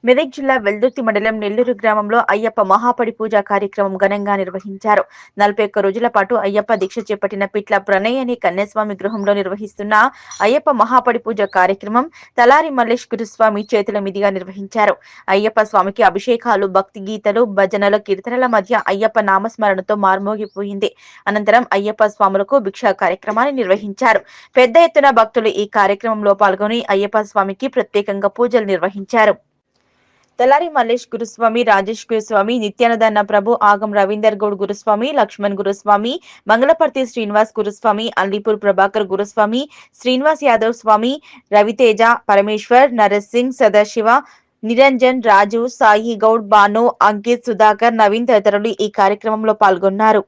మెదక్ జిల్లా వెల్దుర్తి మండలం నెల్లూరు గ్రామంలో అయ్యప్ప మహాపడి పూజ కార్యక్రమం ఘనంగా నిర్వహించారు. 41 రోజుల పాటు అయ్యప్ప దీక్ష చేపట్టిన పిట్ల ప్రణయ్ అనే కన్యాస్వామి గృహంలో నిర్వహిస్తున్న అయ్యప్ప మహాపడి పూజ కార్యక్రమం తలారి మల్లేష్ గురుస్వామి చేతుల మీదుగా నిర్వహించారు. అయ్యప్ప స్వామికి అభిషేకాలు, భక్తి గీతలు, భజనల, కీర్తనల మధ్య అయ్యప్ప నామస్మరణతో మార్మోగిపోయింది. అనంతరం అయ్యప్ప స్వాములకు భిక్షా కార్యక్రమాన్ని నిర్వహించారు. పెద్ద ఎత్తున భక్తులు ఈ కార్యక్రమంలో పాల్గొని అయ్యప్ప స్వామికి ప్రత్యేకంగా పూజలు నిర్వహించారు. తలారి మల్లేష్ గురుస్వామి, రాజేష్ గురుస్వామి, నిత్యానదాన ప్రభు, ఆగం రవీందర్ గౌడ్ గురుస్వామి, లక్ష్మణ్ గురుస్వామి, మంగళపర్తి శ్రీనివాస్ గురుస్వామి, అల్లీపూర్ ప్రభాకర్ గురుస్వామి, శ్రీనివాస్ యాదవ్ స్వామి, రవితేజ, పరమేశ్వర్, నరసింగ్, సదాశివ, నిరంజన్, రాజు, సాయి గౌడ్, బాను, అంకిత్, సుధాకర్, నవీన్ తదితరులు ఈ కార్యక్రమంలో పాల్గొన్నారు.